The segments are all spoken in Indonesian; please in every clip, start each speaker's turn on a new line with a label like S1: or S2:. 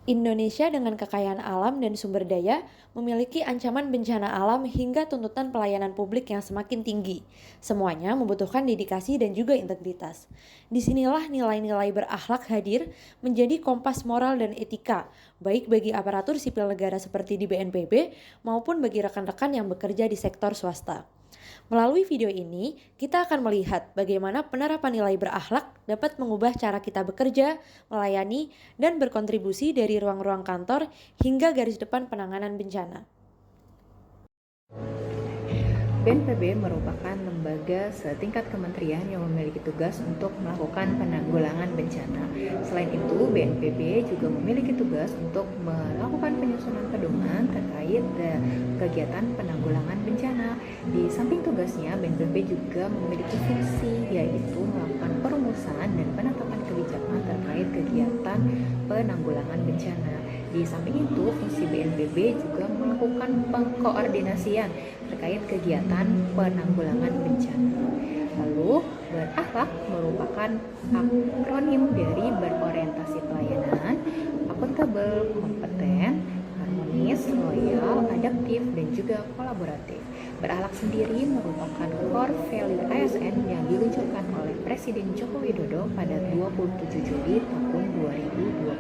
S1: Indonesia dengan kekayaan alam dan sumber daya memiliki ancaman bencana alam hingga tuntutan pelayanan publik yang semakin tinggi. Semuanya membutuhkan dedikasi dan juga integritas. Disinilah nilai-nilai berakhlak hadir menjadi kompas moral dan etika, baik bagi aparatur sipil negara seperti di BNPB maupun bagi rekan-rekan yang bekerja di sektor swasta. Melalui video ini, kita akan melihat bagaimana penerapan nilai berakhlak dapat mengubah cara kita bekerja, melayani, dan berkontribusi dari ruang-ruang kantor hingga garis depan penanganan bencana.
S2: BNPB merupakan lembaga setingkat kementerian yang memiliki tugas untuk melakukan penanggulangan bencana. Selain itu, BNPB juga memiliki tugas untuk melakukan penyusunan pedoman terkait kegiatan penanggulangan bencana. Di samping tugasnya, BNPB juga memiliki fungsi yaitu melakukan perumusan dan penetapan kebijakan terkait kegiatan penanggulangan bencana. Di samping itu, fungsi BNPB juga melakukan pengkoordinasian terkait kegiatan penanggulangan bencana. Lalu, berakhlak merupakan akronim dari berorientasi pelayanan, akuntabel, kompeten, harmonis, loyal, adaptif, dan juga kolaboratif. Berakhlak sendiri merupakan core value ASN yang diluncurkan oleh Presiden Joko Widodo pada 27 Juli tahun 2021.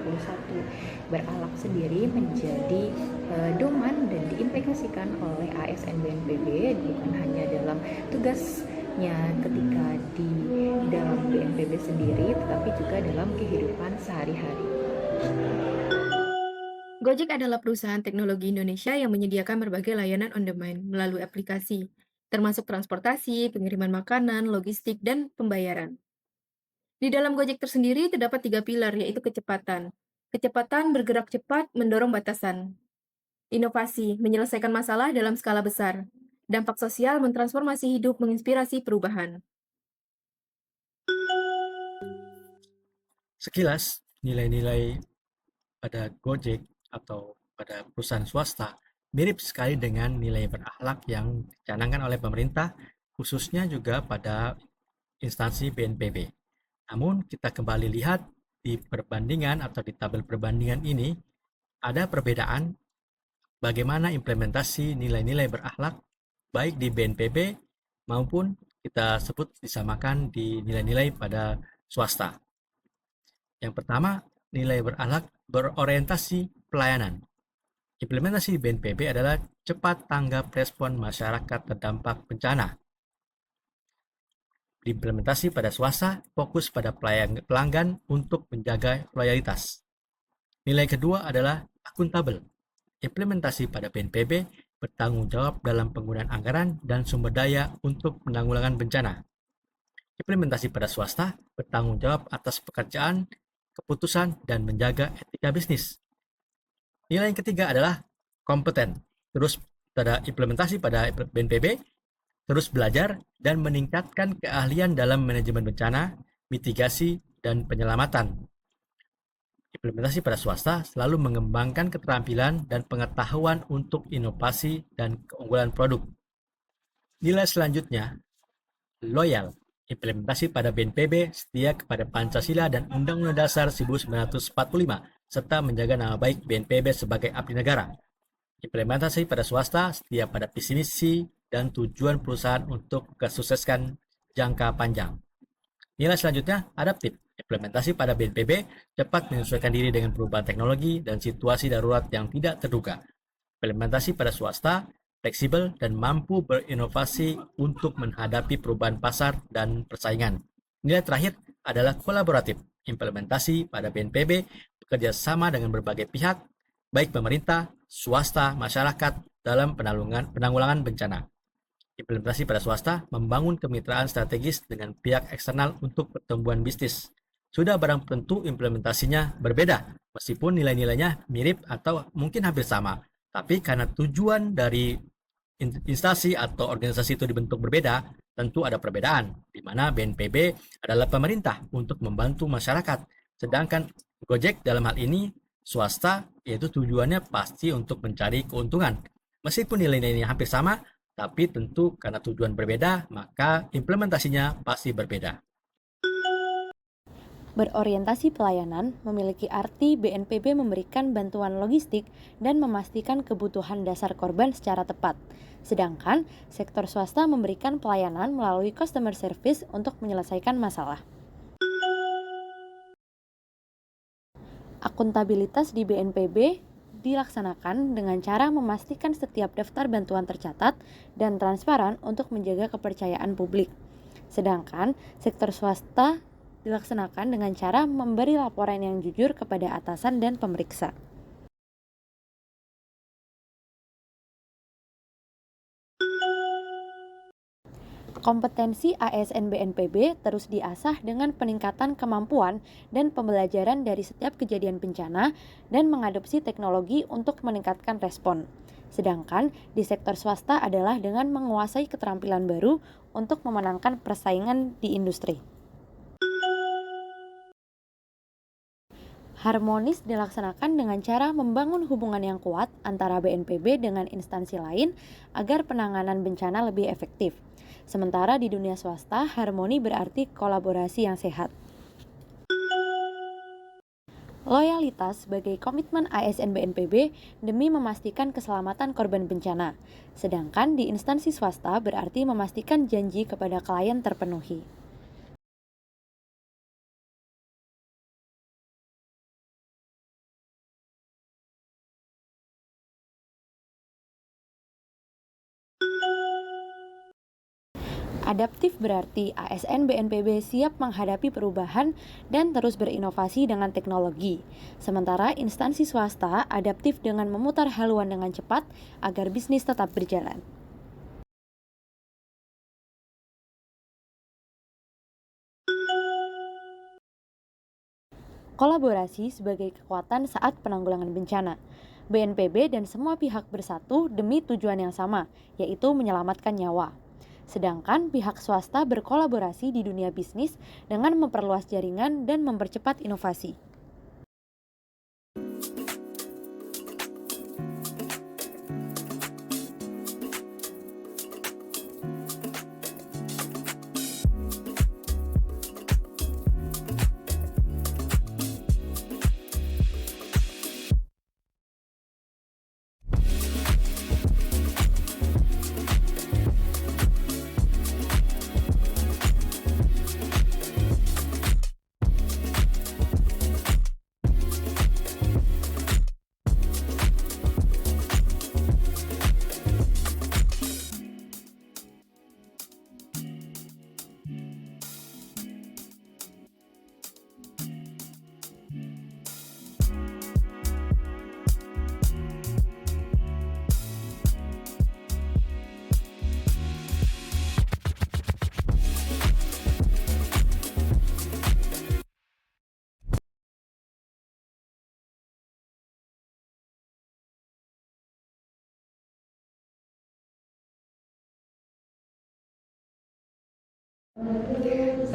S2: Berakhlak sendiri menjadi pedoman dan diimplementasikan oleh ASN BNPB bukan hanya dalam tugasnya ketika di dalam BNPB sendiri, tetapi juga dalam kehidupan sehari-hari.
S3: Gojek adalah perusahaan teknologi Indonesia yang menyediakan berbagai layanan on-demand melalui aplikasi, termasuk transportasi, pengiriman makanan, logistik, dan pembayaran. Di dalam Gojek tersendiri terdapat tiga pilar, yaitu kecepatan. Kecepatan bergerak cepat mendorong batasan. Inovasi menyelesaikan masalah dalam skala besar. Dampak sosial mentransformasi hidup menginspirasi perubahan.
S4: Sekilas, nilai-nilai pada Gojek atau pada perusahaan swasta mirip sekali dengan nilai berakhlak yang dicanangkan oleh pemerintah, khususnya juga pada instansi BNPB. Namun, kita kembali lihat di perbandingan atau di tabel perbandingan ini, ada perbedaan bagaimana implementasi nilai-nilai berakhlak baik di BNPB maupun kita sebut disamakan di nilai-nilai pada swasta. Yang pertama, nilai berakhlak berorientasi pelayanan. Implementasi BNPB adalah cepat tanggap respon masyarakat terdampak bencana. Implementasi pada swasta fokus pada pelanggan untuk menjaga loyalitas. Nilai kedua adalah akuntabel. Implementasi pada BNPB bertanggung jawab dalam penggunaan anggaran dan sumber daya untuk penanggulangan bencana. Implementasi pada swasta bertanggung jawab atas pekerjaan, keputusan, dan menjaga etika bisnis. Nilai yang ketiga adalah kompeten. Terus pada implementasi pada BNPB, terus belajar dan meningkatkan keahlian dalam manajemen bencana, mitigasi, dan penyelamatan. Implementasi pada swasta selalu mengembangkan keterampilan dan pengetahuan untuk inovasi dan keunggulan produk. Nilai selanjutnya, loyal. Implementasi pada BNPB setia kepada Pancasila dan Undang-Undang Dasar 1945 serta menjaga nama baik BNPB sebagai abdi negara. Implementasi pada swasta setia pada visi misi dan tujuan perusahaan untuk kesuksesan jangka panjang. Nilai selanjutnya, adaptif. Implementasi pada BNPB cepat menyesuaikan diri dengan perubahan teknologi dan situasi darurat yang tidak terduga. Implementasi pada swasta fleksibel dan mampu berinovasi untuk menghadapi perubahan pasar dan persaingan. Nilai terakhir adalah kolaboratif. Implementasi pada BNPB bekerja sama dengan berbagai pihak, baik pemerintah, swasta, masyarakat dalam penanggulangan bencana. Implementasi pada swasta membangun kemitraan strategis dengan pihak eksternal untuk pertumbuhan bisnis. Sudah barang tentu implementasinya berbeda, meskipun nilai-nilainya mirip atau mungkin hampir sama. Tapi karena tujuan dari instansi atau organisasi itu dibentuk berbeda, tentu ada perbedaan, di mana BNPB adalah pemerintah untuk membantu masyarakat, sedangkan Gojek dalam hal ini swasta, yaitu tujuannya pasti untuk mencari keuntungan. Meskipun nilai-nilainya hampir sama, tapi tentu karena tujuan berbeda, maka implementasinya pasti berbeda.
S1: Berorientasi pelayanan memiliki arti BNPB memberikan bantuan logistik dan memastikan kebutuhan dasar korban secara tepat. Sedangkan sektor swasta memberikan pelayanan melalui customer service untuk menyelesaikan masalah. Akuntabilitas di BNPB dilaksanakan dengan cara memastikan setiap daftar bantuan tercatat dan transparan untuk menjaga kepercayaan publik. Sedangkan sektor swasta dilaksanakan dengan cara memberi laporan yang jujur kepada atasan dan pemeriksa. Kompetensi ASN BNPB terus diasah dengan peningkatan kemampuan dan pembelajaran dari setiap kejadian bencana dan mengadopsi teknologi untuk meningkatkan respon. Sedangkan di sektor swasta adalah dengan menguasai keterampilan baru untuk memenangkan persaingan di industri. Harmonis dilaksanakan dengan cara membangun hubungan yang kuat antara BNPB dengan instansi lain agar penanganan bencana lebih efektif. Sementara di dunia swasta, harmoni berarti kolaborasi yang sehat. Loyalitas sebagai komitmen ASN BNPB demi memastikan keselamatan korban bencana. Sedangkan di instansi swasta berarti memastikan janji kepada klien terpenuhi. Adaptif berarti ASN BNPB siap menghadapi perubahan dan terus berinovasi dengan teknologi. Sementara instansi swasta adaptif dengan memutar haluan dengan cepat agar bisnis tetap berjalan. Kolaborasi sebagai kekuatan saat penanggulangan bencana. BNPB dan semua pihak bersatu demi tujuan yang sama, yaitu menyelamatkan nyawa. Sedangkan pihak swasta berkolaborasi di dunia bisnis dengan memperluas jaringan dan mempercepat inovasi.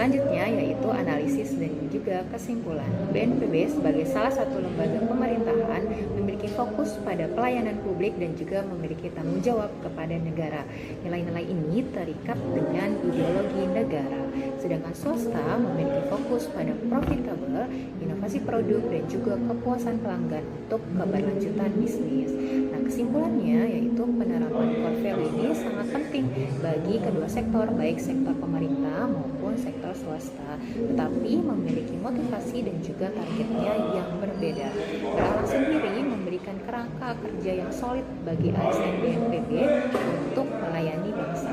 S2: Selanjutnya yaitu analisis dan juga kesimpulan. BNPB sebagai salah satu lembaga pemerintahan memiliki fokus pada pelayanan publik dan juga memiliki tanggung jawab kepada negara. Nilai-nilai ini terikat dengan ideologi negara. Sedangkan swasta memiliki fokus pada profitable, inovasi produk dan juga kepuasan pelanggan untuk keberlanjutan bisnis. Nah, kesimpulannya yaitu penerapan core value ini sangat penting bagi kedua sektor, baik sektor pemerintah maupun sektor swasta, tetapi memiliki motivasi dan juga targetnya yang berbeda. Beralang sendiri memberikan kerangka kerja yang solid bagi ASN BNPB untuk melayani bangsa.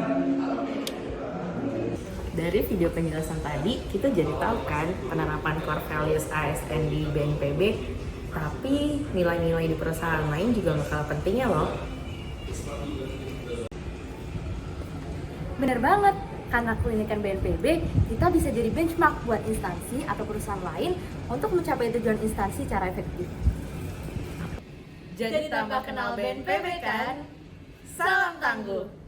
S5: Dari video penjelasan tadi, kita jadi tahu kan penerapan core values ASN di BNPB, tapi nilai-nilai di perusahaan lain juga gak kalah pentingnya loh.
S1: Bener banget, karena keunikan BNPB, kita bisa jadi benchmark buat instansi atau perusahaan lain untuk mencapai tujuan instansi secara efektif.
S5: Jadi tambah kenal BNPB kan? Salam tangguh!